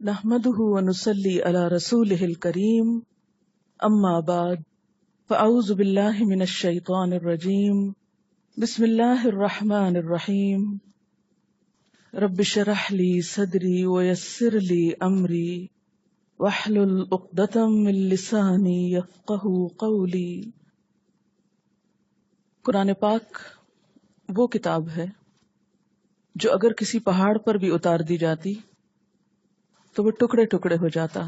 نحمده ونصلي على رسوله الكريم اما بعد فاعوذ بالله من الشيطان الرجيم بسم الله الرحمن الرحيم رب اشرح لي صدري ويسر لي امري واحلل عقدة من لساني يفقهوا قولي۔ قرآن پاک وہ کتاب ہے جو اگر کسی پہاڑ پر بھی اتار دی جاتی تو وہ ٹکڑے ٹکڑے ہو جاتا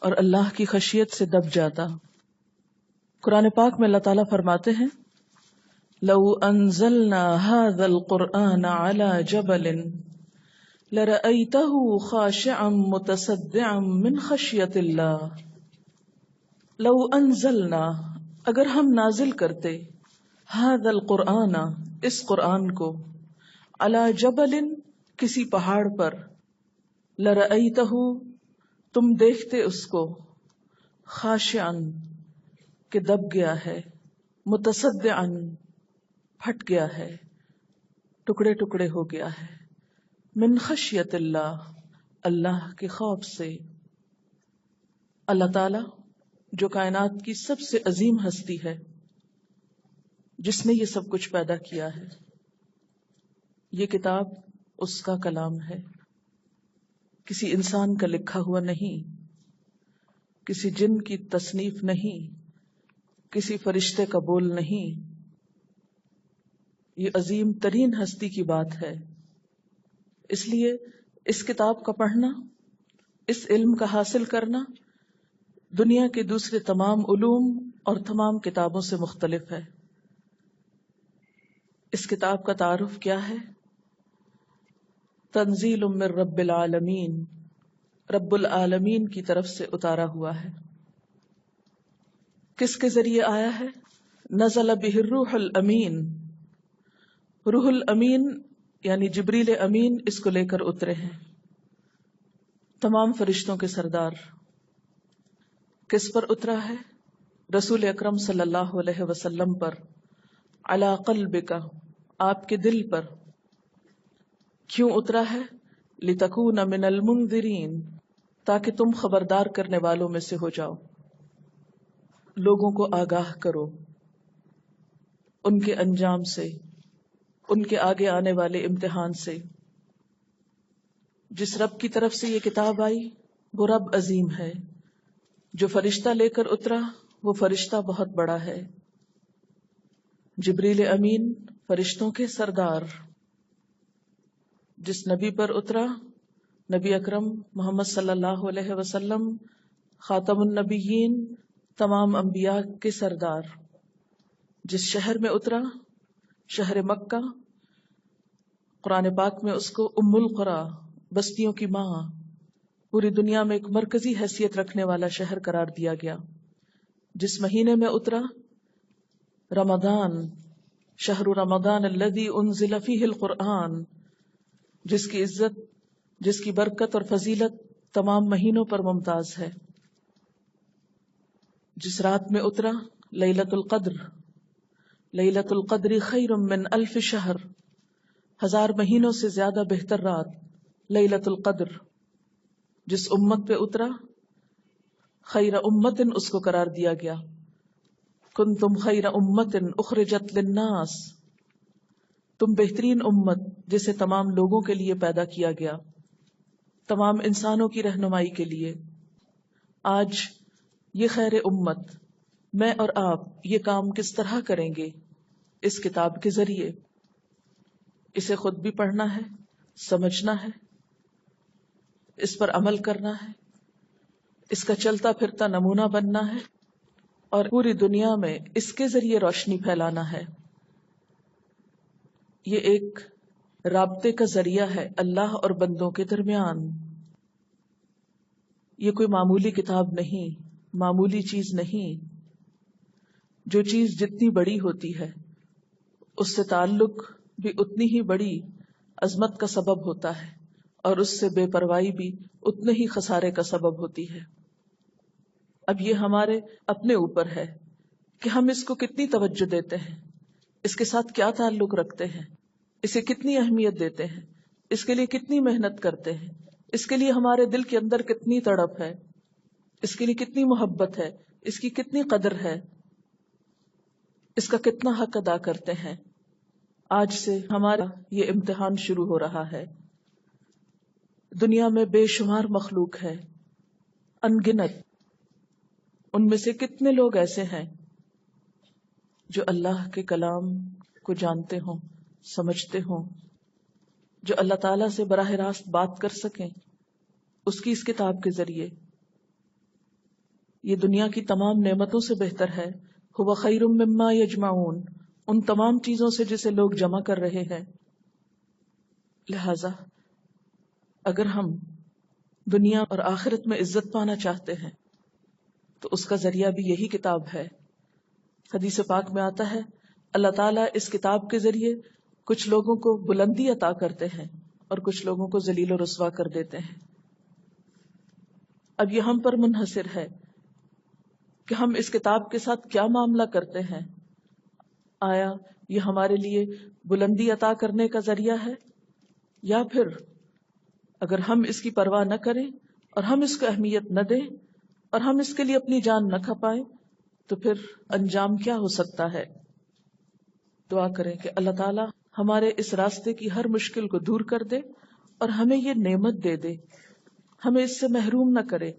اور اللہ کی خشیت سے دب جاتا۔ قرآن پاک میں اللہ تعالیٰ فرماتے ہیں لو انزلنا هذا القرآن على جبل لرأيته خاشعا متصدعا من خشية الله۔ لو انزلنا، اگر ہم نازل کرتے هذا القرآن، اس قرآن کو، على جبل، کسی پہاڑ پر، لرأيته، تم دیکھتے اس کو، خاشعا، کہ دب گیا ہے، متصدعا، پھٹ گیا ہے، ٹکڑے ٹکڑے ہو گیا ہے، من خشیت اللہ، اللہ کے خوف سے۔ اللہ تعالی جو کائنات کی سب سے عظیم ہستی ہے، جس نے یہ سب کچھ پیدا کیا ہے، یہ کتاب اس کا کلام ہے، کسی انسان کا لکھا ہوا نہیں، کسی جن کی تصنیف نہیں، کسی فرشتے کا بول نہیں، یہ عظیم ترین ہستی کی بات ہے۔ اس لیے اس کتاب کا پڑھنا، اس علم کا حاصل کرنا دنیا کے دوسرے تمام علوم اور تمام کتابوں سے مختلف ہے۔ اس کتاب کا تعارف کیا ہے؟ تنزیل من رب العالمین، رب العالمین کی طرف سے اتارا ہوا ہے۔ کس کے ذریعے آیا ہے؟ نزل بہ الروح الامین، روح الامین یعنی جبریل امین اس کو لے کر اترے ہیں، تمام فرشتوں کے سردار۔ کس پر اترا ہے؟ رسول اکرم صلی اللہ علیہ وسلم پر، علی قلبک، آپ کے دل پر۔ کیوں اترا ہے؟ لتکون من المنذرین، تاکہ تم خبردار کرنے والوں میں سے ہو جاؤ، لوگوں کو آگاہ کرو ان کے انجام سے، ان کے آگے آنے والے امتحان سے۔ جس رب کی طرف سے یہ کتاب آئی وہ رب عظیم ہے، جو فرشتہ لے کر اترا وہ فرشتہ بہت بڑا ہے۔ جبریل امین فرشتوں کے سردار۔ جس نبی پر اترا، نبی اکرم محمد صلی اللہ علیہ وسلم، خاتم النبیین، تمام انبیاء کے سردار۔ جس شہر میں اترا، شہر مکہ، قرآن پاک میں اس کو ام القری، بستیوں کی ماں، پوری دنیا میں ایک مرکزی حیثیت رکھنے والا شہر قرار دیا گیا۔ جس مہینے میں اترا، رمضان، شہر رمضان الذی انزل فیہ القرآن، جس کی عزت، جس کی برکت اور فضیلت تمام مہینوں پر ممتاز ہے۔ جس رات میں اترا، لیلۃ القدر، لیلۃ القدر خیر من الف شہر، 1000 مہینوں سے زیادہ بہتر رات، لیلۃ القدر۔ جس امت پہ اترا، خیر امت اس کو قرار دیا گیا، کنتم خیر امت اخرجت للناس، تم بہترین امت جسے تمام لوگوں کے لیے پیدا کیا گیا، تمام انسانوں کی رہنمائی کے لیے۔ آج یہ خیر امت، میں اور آپ، یہ کام کس طرح کریں گے؟ اس کتاب کے ذریعے۔ اسے خود بھی پڑھنا ہے، سمجھنا ہے، اس پر عمل کرنا ہے، اس کا چلتا پھرتا نمونہ بننا ہے، اور پوری دنیا میں اس کے ذریعے روشنی پھیلانا ہے۔ یہ ایک رابطے کا ذریعہ ہے اللہ اور بندوں کے درمیان۔ یہ کوئی معمولی کتاب نہیں، معمولی چیز نہیں۔ جو چیز جتنی بڑی ہوتی ہے اس سے تعلق بھی اتنی ہی بڑی عظمت کا سبب ہوتا ہے، اور اس سے بے پرواہی بھی اتنے ہی خسارے کا سبب ہوتی ہے۔ اب یہ ہمارے اپنے اوپر ہے کہ ہم اس کو کتنی توجہ دیتے ہیں، اس کے ساتھ کیا تعلق رکھتے ہیں، اسے کتنی اہمیت دیتے ہیں، اس کے لیے کتنی محنت کرتے ہیں، اس کے لیے ہمارے دل کے اندر کتنی تڑپ ہے، اس کے لیے کتنی محبت ہے، اس کی کتنی قدر ہے، اس کا کتنا حق ادا کرتے ہیں. آج سے ہمارا یہ امتحان شروع ہو رہا ہے. دنیا میں بے شمار مخلوق ہے، ان گنت. ان میں سے کتنے لوگ ایسے ہیں جو اللہ کے کلام کو جانتے ہوں، سمجھتے ہوں، جو اللہ تعالیٰ سے براہ راست بات کر سکیں اس کی اس کتاب کے ذریعے. یہ دنیا کی تمام نعمتوں سے بہتر ہے. هو خیر مما یجمعون، ان تمام چیزوں سے جسے لوگ جمع کر رہے ہیں. لہذا اگر ہم دنیا اور آخرت میں عزت پانا چاہتے ہیں تو اس کا ذریعہ بھی یہی کتاب ہے. حدیث پاک میں آتا ہے اللہ تعالیٰ اس کتاب کے ذریعے کچھ لوگوں کو بلندی عطا کرتے ہیں اور کچھ لوگوں کو ذلیل و رسوا کر دیتے ہیں. اب یہ ہم پر منحصر ہے کہ ہم اس کتاب کے ساتھ کیا معاملہ کرتے ہیں. آیا یہ ہمارے لیے بلندی عطا کرنے کا ذریعہ ہے، یا پھر اگر ہم اس کی پرواہ نہ کریں اور ہم اس کو اہمیت نہ دیں اور ہم اس کے لیے اپنی جان نہ کھپائیں تو پھر انجام کیا ہو سکتا ہے. دعا کریں کہ اللہ تعالی ہمارے اس راستے کی ہر مشکل کو دور کر دے اور ہمیں یہ نعمت دے دے، ہمیں اس سے محروم نہ کرے،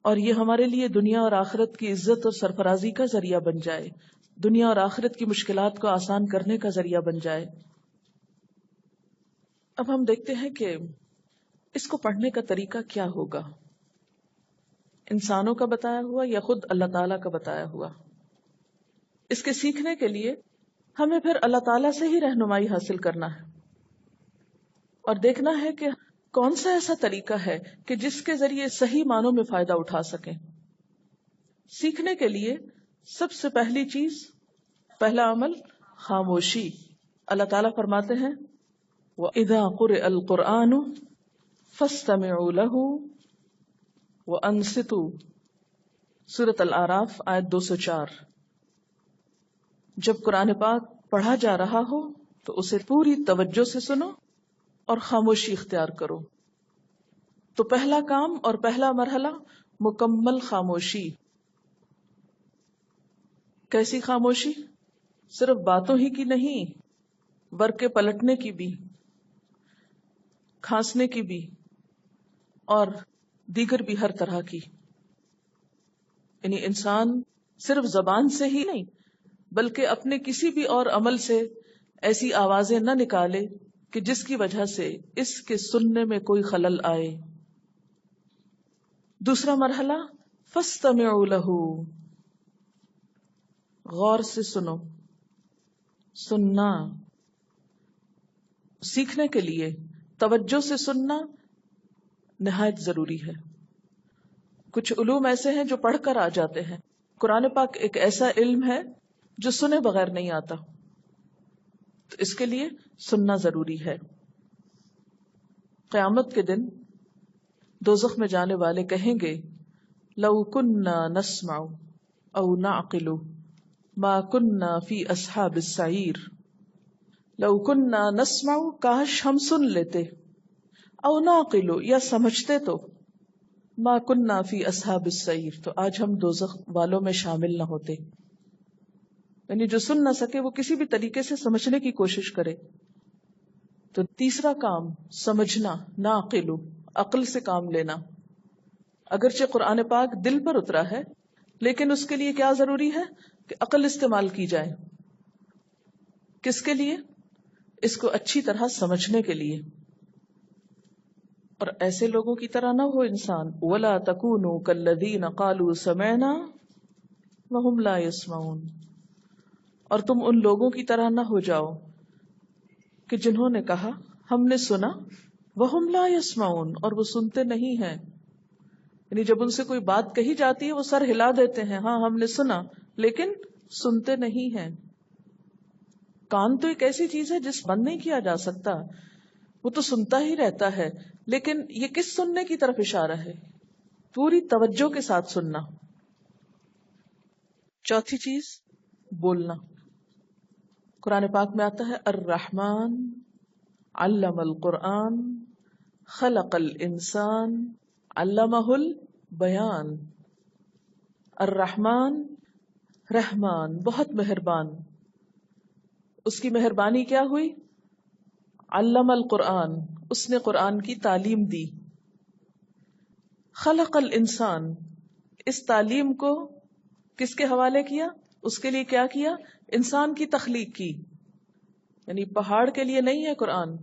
اور یہ ہمارے لیے دنیا اور آخرت کی عزت اور سرفرازی کا ذریعہ بن جائے، دنیا اور آخرت کی مشکلات کو آسان کرنے کا ذریعہ بن جائے. اب ہم دیکھتے ہیں کہ اس کو پڑھنے کا طریقہ کیا ہوگا، انسانوں کا بتایا ہوا یا خود اللہ تعالیٰ کا بتایا ہوا. اس کے سیکھنے کے لیے ہمیں پھر اللہ تعالیٰ سے ہی رہنمائی حاصل کرنا ہے اور دیکھنا ہے کہ کون سا ایسا طریقہ ہے کہ جس کے ذریعے صحیح معنوں میں فائدہ اٹھا سکیں. سیکھنے کے لیے سب سے پہلی چیز، پہلا عمل خاموشی. اللہ تعالیٰ فرماتے ہیں وَإِذَا قُرِئَ الْقُرْآنُ فَاسْتَمِعُوا لَهُ وَأَنصِتُوا، سورۃ الاعراف آیت 204. جب قرآن پاک پڑھا جا رہا ہو تو اسے پوری توجہ سے سنو اور خاموشی اختیار کرو. تو پہلا کام اور پہلا مرحلہ مکمل خاموشی. کیسی خاموشی؟ صرف باتوں ہی کی نہیں، برقے پلٹنے کی بھی، کھانسنے کی بھی، اور دیگر بھی ہر طرح کی. یعنی انسان صرف زبان سے ہی نہیں بلکہ اپنے کسی بھی اور عمل سے ایسی آوازیں نہ نکالے کہ جس کی وجہ سے اس کے سننے میں کوئی خلل آئے. دوسرا مرحلہ فاستمعوا لہ، غور سے سنو. سننا، سیکھنے کے لیے توجہ سے سننا نہایت ضروری ہے. کچھ علوم ایسے ہیں جو پڑھ کر آ جاتے ہیں. قرآن پاک ایک ایسا علم ہے جو سنے بغیر نہیں آتا، تو اس کے لیے سننا ضروری ہے. قیامت کے دن دوزخ میں جانے والے کہیں گے لو کننا نسمع او نعقل ما کننا فی اصحاب السعیر. لو کننا نسمع، کاش ہم سن لیتے، او نعقل، یا سمجھتے تو، ما کننا فی اصحاب السعیر، تو آج ہم دوزخ والوں میں شامل نہ ہوتے. یعنی جو سن نہ سکے وہ کسی بھی طریقے سے سمجھنے کی کوشش کرے. تو تیسرا کام سمجھنا، نعقل، عقل سے کام لینا. اگرچہ قرآن پاک دل پر اترا ہے لیکن اس کے لیے کیا ضروری ہے کہ عقل استعمال کی جائے. کس کے لیے؟ اس کو اچھی طرح سمجھنے کے لیے. اور ایسے لوگوں کی طرح نہ ہو انسان، وَلَا تَكُونُوا كَالَّذِينَ قَالُوا سَمِعْنَا وَهُمْ لَا يَسْمَعُونَ، اور تم ان لوگوں کی طرح نہ ہو جاؤ کہ جنہوں نے کہا ہم نے سنا، وَهُمْ لَا يَسْمَعُونَ، اور وہ سنتے نہیں ہیں. یعنی جب ان سے کوئی بات کہی جاتی ہے وہ سر ہلا دیتے ہیں، ہاں ہم نے سنا، لیکن سنتے نہیں ہیں. کان تو ایک ایسی چیز ہے جس بند نہیں کیا جا سکتا، وہ تو سنتا ہی رہتا ہے، لیکن یہ کس سننے کی طرف اشارہ ہے؟ پوری توجہ کے ساتھ سننا. چوتھی چیز بولنا. قرآن پاک میں آتا ہے الرحمن علم القرآن خلق الانسان علمہ البیان. الرحمن رحمان بہت مہربان. اس کی مہربانی کیا ہوئی؟ علم القرآن، اس نے قرآن کی تعلیم دی. خلق الانسان، اس تعلیم کو کس کے حوالے کیا؟ اس کے لیے کیا کیا؟ انسان کی تخلیق کی. یعنی پہاڑ کے لیے نہیں ہے قرآن،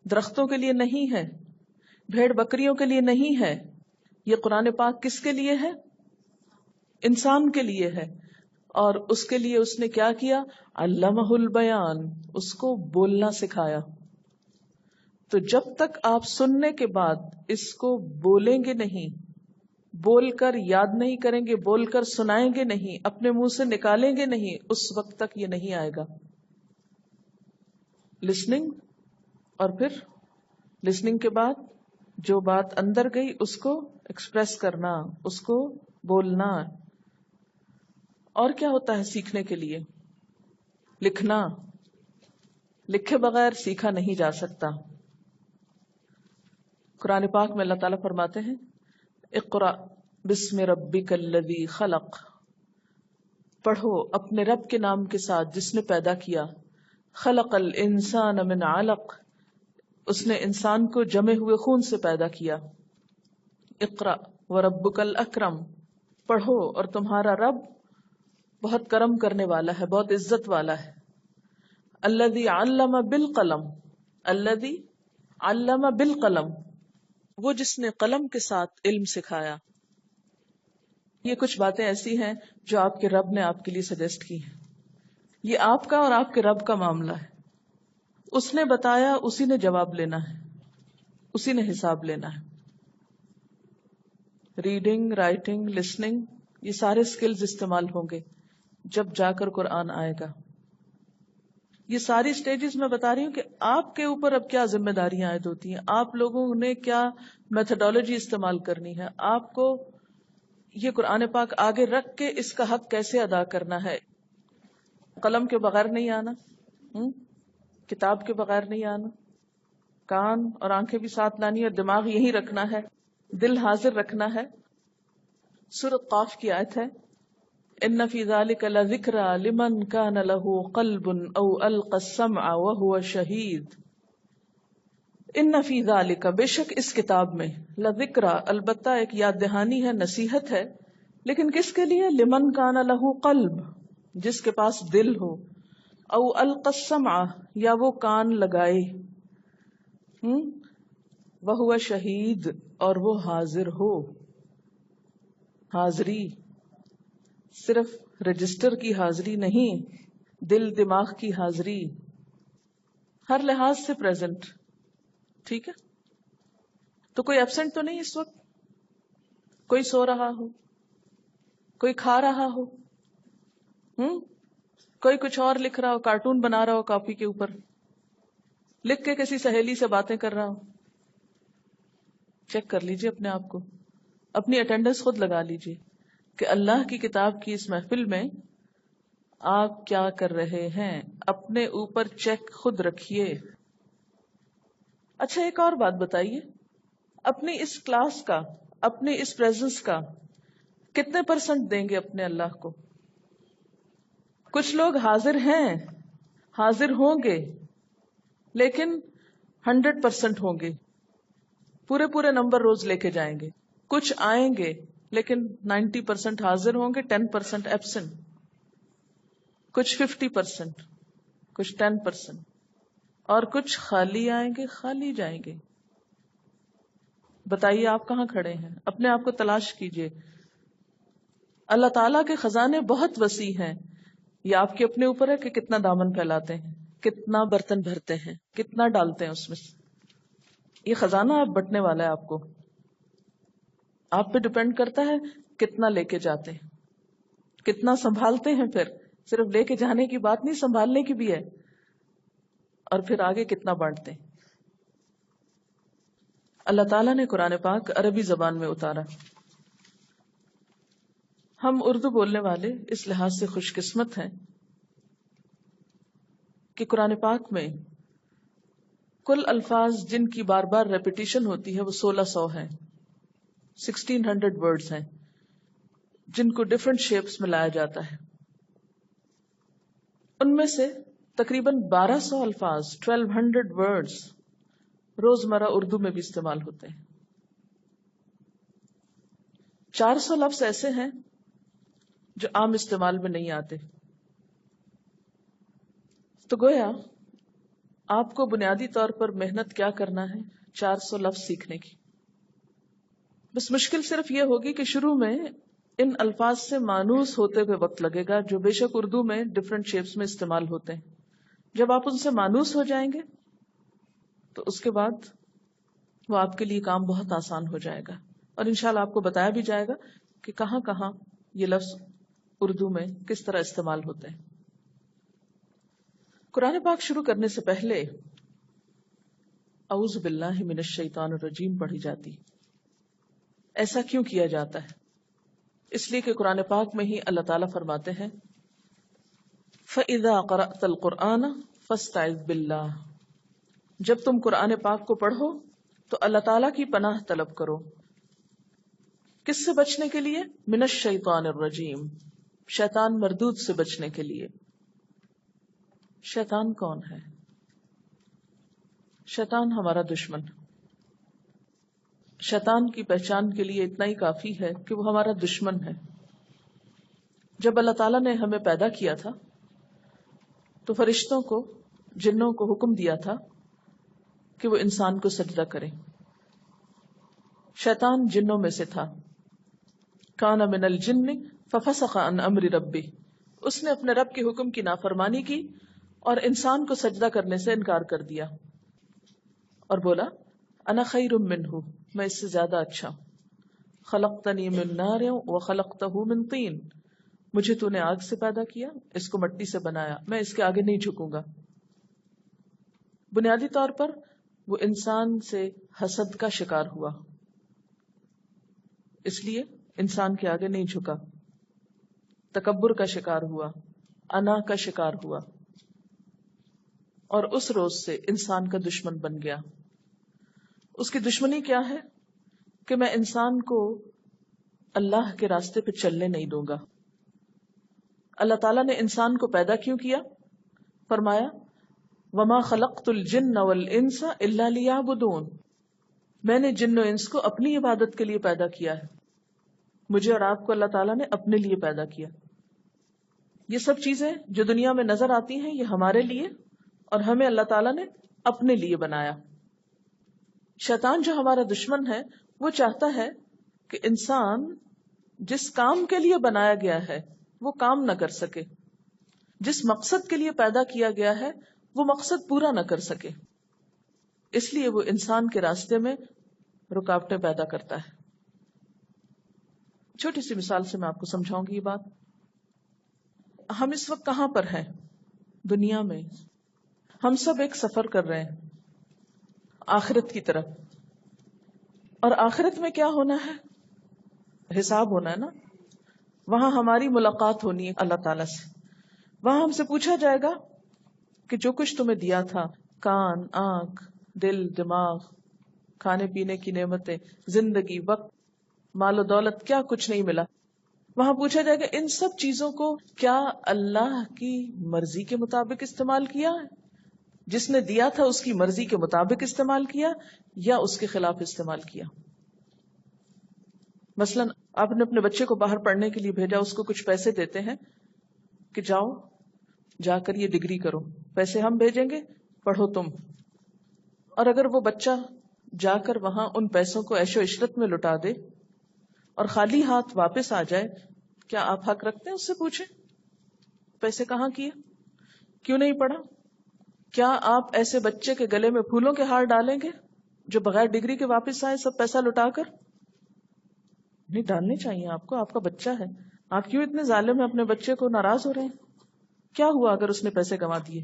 درختوں کے لیے نہیں ہے، بھیڑ بکریوں کے لیے نہیں ہے. یہ قرآن پاک کس کے لیے ہے؟ انسان کے لیے ہے. اور اس کے لیے اس نے کیا کیا؟ علمہ البیان، اس کو بولنا سکھایا. تو جب تک آپ سننے کے بعد اس کو بولیں گے نہیں، بول کر یاد نہیں کریں گے، بول کر سنائیں گے نہیں، اپنے منہ سے نکالیں گے نہیں، اس وقت تک یہ نہیں آئے گا. لسننگ، اور پھر لسننگ کے بعد جو بات اندر گئی اس کو ایکسپریس کرنا، اس کو بولنا. اور کیا ہوتا ہے سیکھنے کے لیے؟ لکھنا. لکھے بغیر سیکھا نہیں جا سکتا. قرآن پاک میں اللہ تعالیٰ فرماتے ہیں اقرأ بسم ربک الذی خلق، پڑھو اپنے رب کے نام کے ساتھ جس نے پیدا کیا. خلق الانسان من علق، اس نے انسان کو جمے ہوئے خون سے پیدا کیا. اقرأ وربک الاکرم، پڑھو اور تمہارا رب بہت کرم کرنے والا ہے، بہت عزت والا ہے. الذی علم بالقلم، الذی علم بالقلم، وہ جس نے قلم کے ساتھ علم سکھایا. یہ کچھ باتیں ایسی ہیں جو آپ کے رب نے آپ کے لیے سجیسٹ کی ہیں. یہ آپ کا اور آپ کے رب کا معاملہ ہے. اس نے بتایا، اسی نے جواب لینا ہے، اسی نے حساب لینا ہے. ریڈنگ، رائٹنگ، لسننگ، یہ سارے سکلز استعمال ہوں گے جب جا کر قرآن آئے گا. یہ ساری سٹیجز میں بتا رہی ہوں کہ آپ کے اوپر اب کیا ذمہ داریاں عائد ہوتی ہیں، آپ لوگوں نے کیا میتھڈالوجی استعمال کرنی ہے، آپ کو یہ قرآن پاک آگے رکھ کے اس کا حق کیسے ادا کرنا ہے. قلم کے بغیر نہیں آنا، کتاب کے بغیر نہیں آنا، کان اور آنکھیں بھی ساتھ لانی اور دماغ یہی رکھنا ہے، دل حاضر رکھنا ہے. سورۃ قاف کی آیت ہے ان فی ذلک لذکری لمن کان لہ قلب او القی السمع وہو شہید. ان فی ذلک، بے شک اس کتاب میں، لذکری، البتہ ایک یاد دہانی ہے، نصیحت ہے، لیکن کس کے لیے؟ لمن کان لہ قلب، جس کے پاس دل ہو، او القی السمع، یا وہ کان لگائے، وہو شہید، اور وہ حاضر ہو. حاضری صرف رجسٹر کی حاضری نہیں، دل دماغ کی حاضری، ہر لحاظ سے پریزنٹ. ٹھیک ہے؟ تو کوئی ایبسنٹ تو نہیں اس وقت؟ کوئی سو رہا ہو، کوئی کھا رہا ہو، کوئی کچھ اور لکھ رہا ہو، کارٹون بنا رہا ہو کاپی کے اوپر، لکھ کے کسی سہیلی سے باتیں کر رہا ہو. چیک کر لیجئے اپنے آپ کو، اپنی اٹینڈنس خود لگا لیجئے کہ اللہ کی کتاب کی اس محفل میں آپ کیا کر رہے ہیں. اپنے اوپر چیک خود رکھیے. اچھا ایک اور بات بتائیے، اپنی اس کلاس کا، اپنی اس پریزنس کا کتنے پرسنٹ دیں گے اپنے اللہ کو؟ کچھ لوگ حاضر ہیں، حاضر ہوں گے، لیکن 100% ہوں گے، پورے نمبر روز لے کے جائیں گے. کچھ آئیں گے لیکن 90% حاضر ہوں گے، 10% ایبسنٹ. کچھ 50%، کچھ 10%، اور کچھ خالی آئیں گے، خالی جائیں گے. بتائیے آپ کہاں کھڑے ہیں؟ اپنے آپ کو تلاش کیجئے. اللہ تعالیٰ کے خزانے بہت وسیع ہیں. یہ آپ کے اپنے اوپر ہے کہ کتنا دامن پھیلاتے ہیں، کتنا برتن بھرتے ہیں، کتنا ڈالتے ہیں اس میں سے. یہ خزانہ آپ بٹنے والا ہے، آپ کو، آپ پہ ڈپینڈ کرتا ہے کتنا لے کے جاتے ہیں، کتنا سنبھالتے ہیں. پھر صرف لے کے جانے کی بات نہیں، سنبھالنے کی بھی ہے، اور پھر آگے کتنا بانٹتے ہیں. اللہ تعالیٰ نے قرآن پاک عربی زبان میں اتارا. ہم اردو بولنے والے اس لحاظ سے خوش قسمت ہیں کہ قرآن پاک میں کل الفاظ جن کی بار بار ریپیٹیشن ہوتی ہے وہ 1600 ہیں، 1600 ورڈز ہیں جن کو ڈفرینٹ شیپس میں لایا جاتا ہے. ان میں سے تقریباً 1200 الفاظ 1200 ورڈز روزمرہ اردو میں بھی استعمال ہوتے ہیں. 400 لفظ ایسے ہیں جو عام استعمال میں نہیں آتے. تو گویا آپ کو بنیادی طور پر محنت کیا کرنا ہے 400 لفظ سیکھنے کی. بس مشکل صرف یہ ہوگی کہ شروع میں ان الفاظ سے مانوس ہوتے ہوئے وقت لگے گا، جو بے شک اردو میں ڈفرینٹ شیپس میں استعمال ہوتے ہیں. جب آپ ان سے مانوس ہو جائیں گے تو اس کے بعد وہ آپ کے لیے کام بہت آسان ہو جائے گا، اور انشاءاللہ آپ کو بتایا بھی جائے گا کہ کہاں کہاں یہ لفظ اردو میں کس طرح استعمال ہوتے ہیں. قرآن پاک شروع کرنے سے پہلے اعوذ باللہ من الشیطان الرجیم پڑھی جاتی. ایسا کیوں کیا جاتا ہے؟ اس لیے کہ قرآن پاک میں ہی اللہ تعالیٰ فرماتے ہیں فَإِذَا قَرَأْتَ الْقُرْآنَ فَاسْتَعِذْ بِاللَّهِ، جب تم قرآن پاک کو پڑھو تو اللہ تعالیٰ کی پناہ طلب کرو. کس سے بچنے کے لیے؟ من الشیطان الرجیم، شیطان مردود سے بچنے کے لیے. شیطان کون ہے؟ شیطان ہمارا دشمن. شیطان کی پہچان کے لیے اتنا ہی کافی ہے کہ وہ ہمارا دشمن ہے. جب اللہ تعالیٰ نے ہمیں پیدا کیا تھا تو فرشتوں کو، جنوں کو حکم دیا تھا کہ وہ انسان کو سجدہ کریں. شیطان جنوں میں سے تھا. کان من الجن ففسق عن امر ربہ، اس نے اپنے رب کے حکم کی نافرمانی کی اور انسان کو سجدہ کرنے سے انکار کر دیا اور بولا انا خیر منہ، میں اس سے زیادہ اچھا ہوں. خلقتنی من نار وخلقتہ من طین، مجھے تو نے آگ سے پیدا کیا، اس کو مٹی سے بنایا، میں اس کے آگے نہیں جھکوں گا. بنیادی طور پر وہ انسان سے حسد کا شکار ہوا، اس لیے انسان کے آگے نہیں جھکا. تکبر کا شکار ہوا، انا کا شکار ہوا، اور اس روز سے انسان کا دشمن بن گیا. اس کی دشمنی کیا ہے؟ کہ میں انسان کو اللہ کے راستے پہ چلنے نہیں دوں گا. اللہ تعالیٰ نے انسان کو پیدا کیوں کیا؟ فرمایا وما خلقت الجن والانس الا لیعبدون، میں نے جن و انس کو اپنی عبادت کے لیے پیدا کیا ہے. مجھے اور آپ کو اللہ تعالیٰ نے اپنے لیے پیدا کیا. یہ سب چیزیں جو دنیا میں نظر آتی ہیں یہ ہمارے لیے، اور ہمیں اللہ تعالیٰ نے اپنے لیے بنایا. شیطان جو ہمارا دشمن ہے وہ چاہتا ہے کہ انسان جس کام کے لیے بنایا گیا ہے وہ کام نہ کر سکے، جس مقصد کے لیے پیدا کیا گیا ہے وہ مقصد پورا نہ کر سکے. اس لیے وہ انسان کے راستے میں رکاوٹیں پیدا کرتا ہے. چھوٹی سی مثال سے میں آپ کو سمجھاؤں گی یہ بات. ہم اس وقت کہاں پر ہیں دنیا میں؟ ہم سب ایک سفر کر رہے ہیں آخرت کی طرف. اور آخرت میں کیا ہونا ہے؟ حساب ہونا ہے نا. وہاں ہماری ملاقات ہونی ہے اللہ تعالیٰ سے. وہاں ہم سے پوچھا جائے گا کہ جو کچھ تمہیں دیا تھا، کان، آنکھ، دل، دماغ، کھانے پینے کی نعمتیں، زندگی، وقت، مال و دولت، کیا کچھ نہیں ملا. وہاں پوچھا جائے گا ان سب چیزوں کو کیا اللہ کی مرضی کے مطابق استعمال کیا ہے؟ جس نے دیا تھا اس کی مرضی کے مطابق استعمال کیا یا اس کے خلاف استعمال کیا؟ مثلا آپ نے اپنے بچے کو باہر پڑھنے کے لیے بھیجا، اس کو کچھ پیسے دیتے ہیں کہ جاؤ جا کر یہ ڈگری کرو، پیسے ہم بھیجیں گے، پڑھو تم. اور اگر وہ بچہ جا کر وہاں ان پیسوں کو عیش و عشرت میں لٹا دے اور خالی ہاتھ واپس آ جائے، کیا آپ حق رکھتے ہیں اس سے پوچھیں پیسے کہاں کیے، کیوں نہیں پڑھا؟ کیا آپ ایسے بچے کے گلے میں پھولوں کے ہار ڈالیں گے جو بغیر ڈگری کے واپس آئے سب پیسہ لٹا کر؟ نہیں ڈالنے چاہیے آپ کو، آپ کا بچہ ہے. آپ کیوں اتنے ظالم ہیں، اپنے بچے کو ناراض ہو رہے ہیں؟ کیا ہوا اگر اس نے پیسے گنوا دیے؟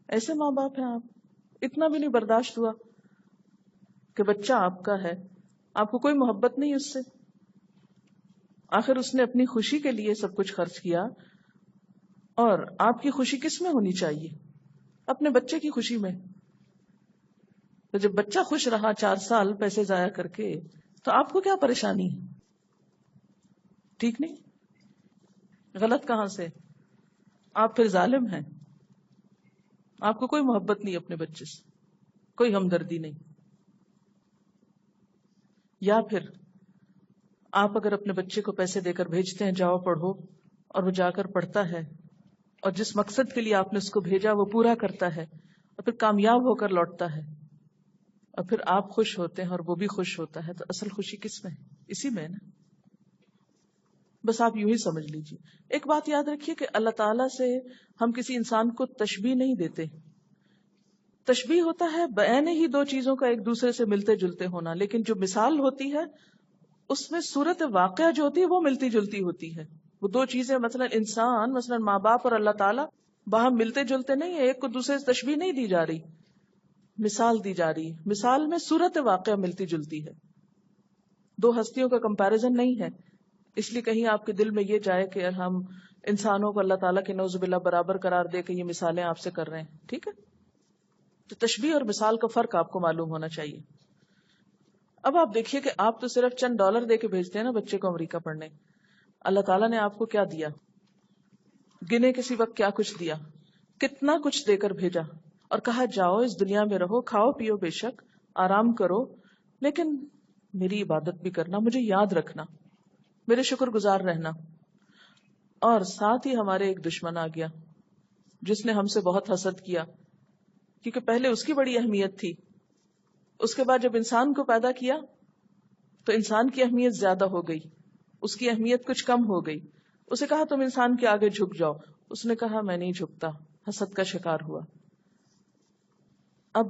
ایسے ماں باپ ہیں آپ. اتنا بھی نہیں برداشت ہوا کہ بچہ آپ کا ہے، آپ کو کوئی محبت نہیں اس سے. آخر اس نے اپنی خوشی کے لیے سب کچھ خرچ کیا، اور آپ کی خوشی کس میں ہونی چاہیے؟ اپنے بچے کی خوشی میں. تو جب بچہ خوش رہا 4 سال پیسے ضائع کر کے، تو آپ کو کیا پریشانی ہے؟ ٹھیک نہیں؟ غلط کہاں سے؟ آپ پھر ظالم ہیں. آپ کو کوئی محبت نہیں اپنے بچے سے، کوئی ہمدردی نہیں. یا پھر آپ اگر اپنے بچے کو پیسے دے کر بھیجتے ہیں جاؤ پڑھو، اور وہ جا کر پڑھتا ہے اور جس مقصد کے لیے آپ نے اس کو بھیجا وہ پورا کرتا ہے اور پھر کامیاب ہو کر لوٹتا ہے، اور پھر آپ خوش ہوتے ہیں اور وہ بھی خوش ہوتا ہے، تو اصل خوشی کس میں ہے؟ اسی میں ہے نا. بس آپ یوں ہی سمجھ لیجیے. ایک بات یاد رکھیے کہ اللہ تعالیٰ سے ہم کسی انسان کو تشبیہ نہیں دیتے. تشبیہ ہوتا ہے بعین ہی دو چیزوں کا ایک دوسرے سے ملتے جلتے ہونا، لیکن جو مثال ہوتی ہے اس میں صورت واقعہ جو ہوتی ہے وہ ملتی جلتی ہوتی ہے. وہ دو چیزیں، مثلا انسان، مثلا ماں باپ اور اللہ تعالیٰ باہم ملتے جلتے نہیں ہے، ایک کو دوسرے سے تشبیہ نہیں دی جا رہی، مثال دی جا رہی ہے. مثال میں صورت واقعہ ملتی جلتی ہے، دو ہستیوں کا کمپیریزن نہیں ہے. اس لیے کہیں آپ کے دل میں یہ جائے کہ ہم انسانوں کو اللہ تعالیٰ کے نعوذ باللہ برابر قرار دے کے یہ مثالیں آپ سے کر رہے ہیں، ٹھیک ہے؟ تو تشبیہ اور مثال کا فرق آپ کو معلوم ہونا چاہیے. اب آپ دیکھیے کہ آپ تو صرف چند ڈالر دے کے بھیجتے ہیں نا بچے کو امریکہ پڑھنے. اللہ تعالیٰ نے آپ کو کیا دیا؟ گنے کسی وقت کیا کچھ دیا، کتنا کچھ دے کر بھیجا، اور کہا جاؤ اس دنیا میں رہو، کھاؤ پیو، بے شک آرام کرو، لیکن میری عبادت بھی کرنا، مجھے یاد رکھنا، میرے شکر گزار رہنا. اور ساتھ ہی ہمارے ایک دشمن آ گیا جس نے ہم سے بہت حسد کیا، کیونکہ پہلے اس کی بڑی اہمیت تھی. اس کے بعد جب انسان کو پیدا کیا تو انسان کی اہمیت زیادہ ہو گئی، اس کی اہمیت کچھ کم ہو گئی. اسے کہا تم انسان کے آگے جھک جاؤ، اس نے کہا میں نہیں جھکتا، حسد کا شکار ہوا. اب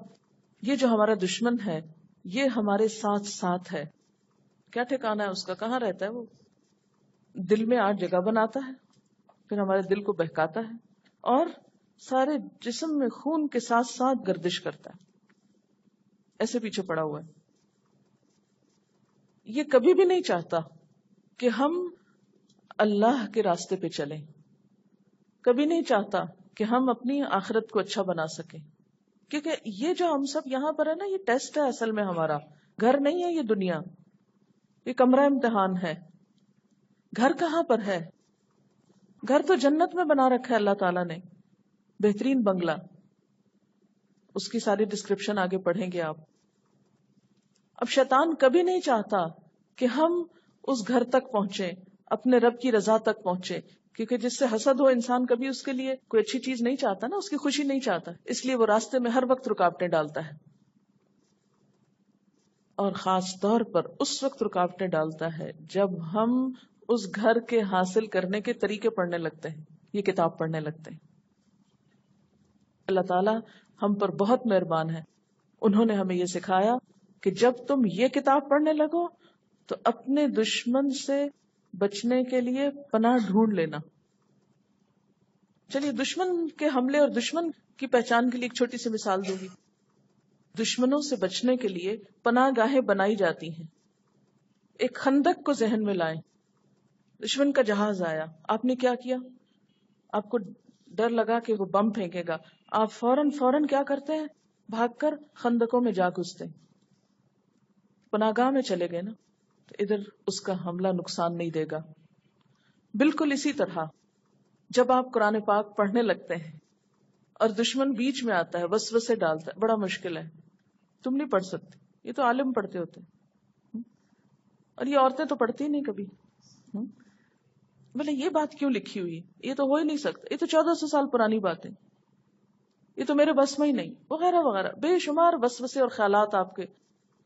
یہ جو ہمارا دشمن ہے یہ ہمارے ساتھ ساتھ ہے. کیا ٹھکانا ہے اس کا؟ کہاں رہتا ہے وہ؟ دل میں 8 جگہ بناتا ہے، پھر ہمارے دل کو بہکاتا ہے اور سارے جسم میں خون کے ساتھ ساتھ گردش کرتا ہے، ایسے پیچھے پڑا ہوا ہے. یہ کبھی بھی نہیں چاہتا کہ ہم اللہ کے راستے پہ چلیں، کبھی نہیں چاہتا کہ ہم اپنی آخرت کو اچھا بنا سکیں. کیونکہ یہ جو ہم سب یہاں پر ہے نا، یہ ٹیسٹ ہے اصل میں، ہمارا گھر نہیں ہے یہ دنیا، یہ کمرہ امتحان ہے. گھر کہاں پر ہے؟ گھر تو جنت میں بنا رکھا ہے اللہ تعالیٰ نے، بہترین بنگلہ. اس کی ساری ڈسکرپشن آگے پڑھیں گے آپ. اب شیطان کبھی نہیں چاہتا کہ ہم اس گھر تک پہنچے، اپنے رب کی رضا تک پہنچے، کیونکہ جس سے حسد ہو انسان کبھی اس کے لیے کوئی اچھی چیز نہیں چاہتا نا، اس کی خوشی نہیں چاہتا، اس لیے وہ راستے میں ہر وقت رکاوٹیں ڈالتا ہے. اور خاص طور پر اس وقت رکاوٹیں ڈالتا ہے جب ہم اس گھر کے حاصل کرنے کے طریقے پڑھنے لگتے ہیں، یہ کتاب پڑھنے لگتے ہیں. اللہ تعالیٰ ہم پر بہت مہربان ہے، انہوں نے ہمیں یہ سکھایا کہ جب تم یہ کتاب پڑھنے لگو تو اپنے دشمن سے بچنے کے لیے پناہ ڈھونڈ لینا. چلیے دشمن کے حملے اور دشمن کی پہچان کے لیے ایک چھوٹی سی مثال دوں گی. دشمنوں سے بچنے کے لیے پناہ گاہیں بنائی جاتی ہیں. ایک خندق کو ذہن میں لائیں، دشمن کا جہاز آیا، آپ نے کیا کیا؟ آپ کو ڈر لگا کہ وہ بم پھینکے گا، آپ فوراً کیا کرتے ہیں؟ بھاگ کر خندقوں میں جا گھستے، پناہ گاہ میں چلے گئے نا، تو ادھر اس کا حملہ نقصان نہیں دے گا. بالکل اسی طرح جب آپ قرآن پاک پڑھنے لگتے ہیں اور دشمن بیچ میں آتا ہے، وسوسے ڈالتا ہے، بڑا مشکل ہے، تم نہیں پڑھ سکتے، یہ تو عالم پڑھتے ہوتے ہیں، اور یہ عورتیں تو پڑھتی نہیں کبھی. بولے یہ بات کیوں لکھی ہوئی؟ یہ تو ہو ہی نہیں سکتا، یہ تو 1400 سال پرانی بات ہے، یہ تو میرے بس میں ہی نہیں، وغیرہ وغیرہ بے شمار وسوسے اور خیالات آپ کے.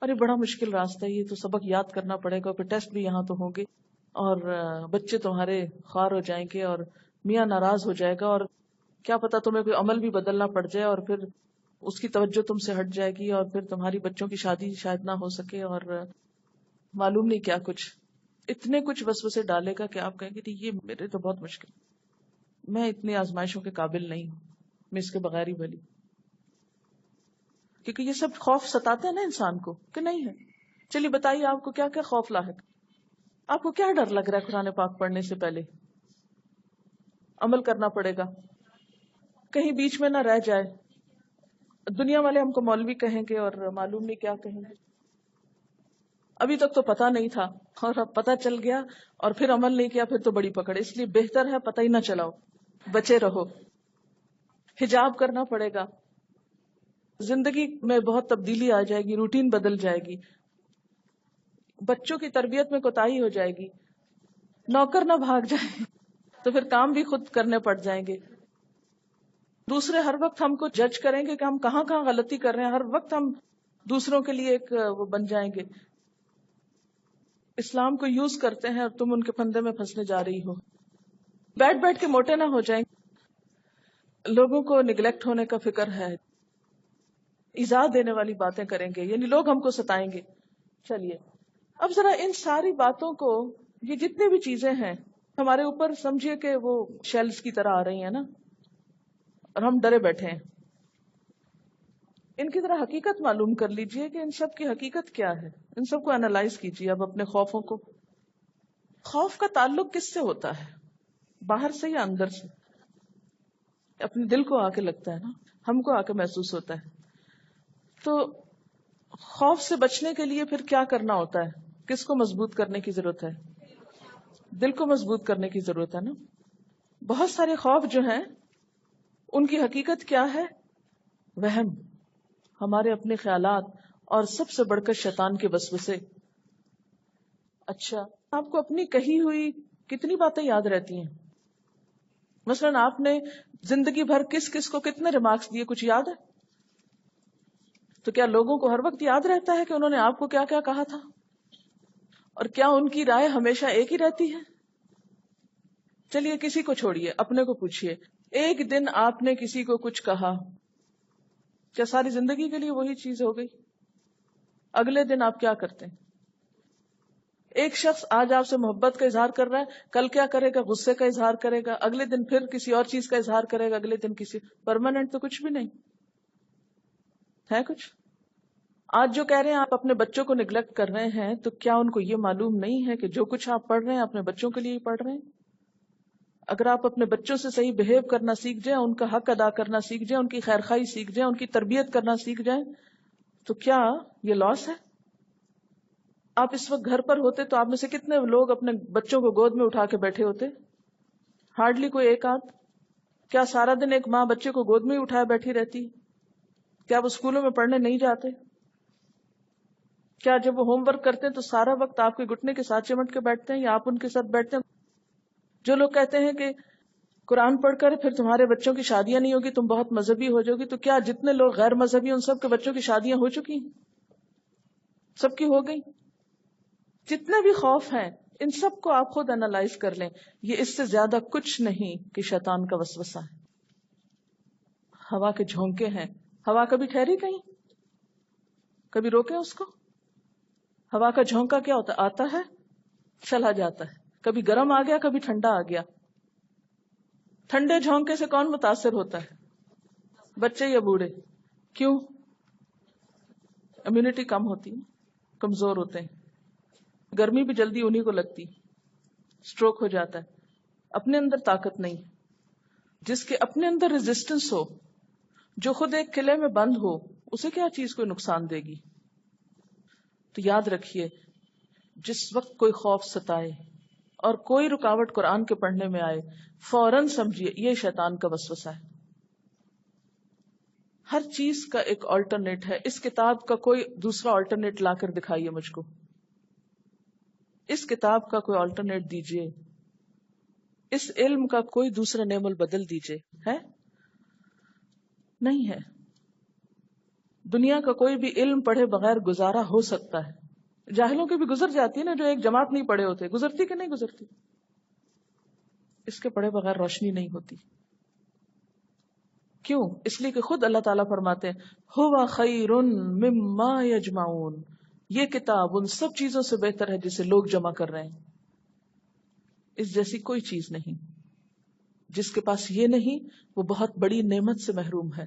ارے بڑا مشکل راستہ ہے، یہ تو سبق یاد کرنا پڑے گا، پھر ٹیسٹ بھی یہاں تو ہوں گے، اور بچے تمہارے خوار ہو جائیں گے، اور میاں ناراض ہو جائے گا، اور کیا پتا تمہیں کوئی عمل بھی بدلنا پڑ جائے، اور پھر اس کی توجہ تم سے ہٹ جائے گی، اور پھر تمہاری بچوں کی شادی شاید نہ ہو سکے، اور معلوم نہیں کیا کچھ. اتنے کچھ وسوسے ڈالے گا کہ آپ کہیں گے یہ میرے تو بہت مشکل، میں اتنی آزمائشوں کے قابل نہیں ہوں، میں اس کے بغیر ہی بھلی. کیونکہ یہ سب خوف ستاتے ہیں نا انسان کو کہ نہیں ہے. چلیے بتائیے آپ کو کیا کیا خوف لاحق، آپ کو کیا ڈر لگ رہا ہے قرآن پاک پڑھنے سے پہلے؟ عمل کرنا پڑے گا، کہیں بیچ میں نہ رہ جائے، دنیا والے ہم کو مولوی کہیں گے اور معلوم نہیں کیا کہیں گے. ابھی تک تو پتہ نہیں تھا اور اب پتہ چل گیا اور پھر عمل نہیں کیا، پھر تو بڑی پکڑ. اس لیے بہتر ہے پتہ ہی نہ چلاؤ، بچے رہو. حجاب کرنا پڑے گا. زندگی میں بہت تبدیلی آ جائے گی، روٹین بدل جائے گی، بچوں کی تربیت میں کوتاہی ہو جائے گی، نوکر نہ بھاگ جائے تو پھر کام بھی خود کرنے پڑ جائیں گے. دوسرے ہر وقت ہم کو جج کریں گے کہ ہم کہاں کہاں غلطی کر رہے ہیں، ہر وقت ہم دوسروں کے لیے ایک وہ بن جائیں گے. اسلام کو یوز کرتے ہیں اور تم ان کے پھندے میں پھنسنے جا رہی ہو. بیٹھ بیٹھ کے موٹے نہ ہو جائیں. لوگوں کو نگلیکٹ ہونے کا فکر ہے، ایذا دینے والی باتیں کریں گے، یعنی لوگ ہم کو ستائیں گے. چلیے اب ذرا ان ساری باتوں کو، یہ جتنی بھی چیزیں ہیں ہمارے اوپر سمجھیے کہ وہ شیلز کی طرح آ رہی ہیں نا، اور ہم ڈرے بیٹھے ہیں. ان کی ذرا حقیقت معلوم کر لیجئے کہ ان سب کی حقیقت کیا ہے. ان سب کو انالائز کیجئے اب اپنے خوفوں کو. خوف کا تعلق کس سے ہوتا ہے؟ باہر سے یا اندر سے؟ اپنے دل کو آ کے لگتا ہے نا، ہم کو آ کے محسوس ہوتا ہے. تو خوف سے بچنے کے لیے پھر کیا کرنا ہوتا ہے؟ کس کو مضبوط کرنے کی ضرورت ہے؟ دل کو مضبوط کرنے کی ضرورت ہے نا. بہت سارے خوف جو ہیں ان کی حقیقت کیا ہے؟ وہم، ہمارے اپنے خیالات اور سب سے بڑھ کر شیطان کے وسوسے. اچھا، آپ کو اپنی کہی ہوئی کتنی باتیں یاد رہتی ہیں؟ مثلا آپ نے زندگی بھر کس کس کو کتنے ریمارکس دیے، کچھ یاد ہے؟ تو کیا لوگوں کو ہر وقت یاد رہتا ہے کہ انہوں نے آپ کو کیا کیا کہا تھا؟ اور کیا ان کی رائے ہمیشہ ایک ہی رہتی ہے؟ چلیے کسی کو چھوڑیے، اپنے کو پوچھئے، ایک دن آپ نے کسی کو کچھ کہا، کیا ساری زندگی کے لیے وہی چیز ہو گئی؟ اگلے دن آپ کیا کرتے ہیں؟ ایک شخص آج آپ سے محبت کا اظہار کر رہا ہے، کل کیا کرے گا؟ غصے کا اظہار کرے گا، اگلے دن پھر کسی اور چیز کا اظہار کرے گا، اگلے دن کسی. پرماننٹ تو کچھ بھی نہیں ہے. کچھ آج جو کہہ رہے ہیں آپ اپنے بچوں کو نگلیکٹ کر رہے ہیں، تو کیا ان کو یہ معلوم نہیں ہے کہ جو کچھ آپ پڑھ رہے ہیں اپنے بچوں کے لیے ہی پڑھ رہے ہیں؟ اگر آپ اپنے بچوں سے صحیح بہیو کرنا سیکھ جائیں، ان کا حق ادا کرنا سیکھ جائیں، ان کی خیرخواہی سیکھ جائیں، ان کی تربیت کرنا سیکھ جائیں، تو کیا یہ لاس ہے؟ آپ اس وقت گھر پر ہوتے تو آپ میں سے کتنے لوگ اپنے بچوں کو گود میں اٹھا کے بیٹھے ہوتے؟ ہارڈلی کوئی ایک آدھ. کیا سارا دن ایک ماں بچے کو گود میں ہی اٹھائے بیٹھی رہتی؟ کیا وہ اسکولوں میں پڑھنے نہیں جاتے؟ کیا جب وہ ہوم ورک کرتے ہیں تو سارا وقت آپ کے گھٹنے کے ساتھ چمٹ کے بیٹھتے ہیں یا آپ ان کے ساتھ بیٹھتے ہیں؟ جو لوگ کہتے ہیں کہ قرآن پڑھ کر پھر تمہارے بچوں کی شادیاں نہیں ہوگی، تم بہت مذہبی ہو جاؤ گی، تو کیا جتنے لوگ غیر مذہبی ان سب کے بچوں کی شادیاں ہو چکی ہیں؟ سب کی ہو گئی. جتنے بھی خوف ہیں ان سب کو آپ خود انالائز کر لیں، یہ اس سے زیادہ کچھ نہیں کہ شیطان کا وسوسہ ہے. ہوا کے جھونکے ہیں. ہوا کبھی ٹھہری کہیں؟ کبھی روکے اس کو؟ ہوا کا جھونکا کیا ہوتا ہے؟ آتا ہے چلا جاتا ہے، کبھی گرم آ گیا کبھی ٹھنڈا آ گیا. ٹھنڈے جھونکے سے کون متاثر ہوتا ہے؟ بچے یا بوڑھے؟ کیوں؟ امیونٹی کم ہوتی ہے، کمزور ہوتے ہیں. گرمی بھی جلدی انہی کو لگتی، سٹروک ہو جاتا ہے. اپنے اندر طاقت نہیں. جس کے اپنے اندر ریزسٹنس ہو، جو خود ایک قلعے میں بند ہو، اسے کیا چیز کوئی نقصان دے گی؟ تو یاد رکھیے، جس وقت کوئی خوف ستائے اور کوئی رکاوٹ قرآن کے پڑھنے میں آئے، فوراً سمجھیے یہ شیطان کا وسوسہ ہے. ہر چیز کا ایک آلٹرنیٹ ہے. اس کتاب کا کوئی دوسرا آلٹرنیٹ لا کر دکھائیے مجھ کو. اس کتاب کا کوئی آلٹرنیٹ دیجیے. اس علم کا کوئی دوسرا نعم البدل دیجیے. ہے؟ نہیں ہے. دنیا کا کوئی بھی علم پڑھے بغیر گزارا ہو سکتا ہے. جاہلوں کی بھی گزر جاتی ہے نا، جو ایک جماعت نہیں پڑھے ہوتے. گزرتی کہ نہیں گزرتی؟ اس کے پڑھے بغیر روشنی نہیں ہوتی. کیوں؟ اس لیے کہ خود اللہ تعالیٰ فرماتے ہیں ہوا خیر مما یجمعون، یہ کتاب ان سب چیزوں سے بہتر ہے جسے لوگ جمع کر رہے ہیں. اس جیسی کوئی چیز نہیں. جس کے پاس یہ نہیں وہ بہت بڑی نعمت سے محروم ہے.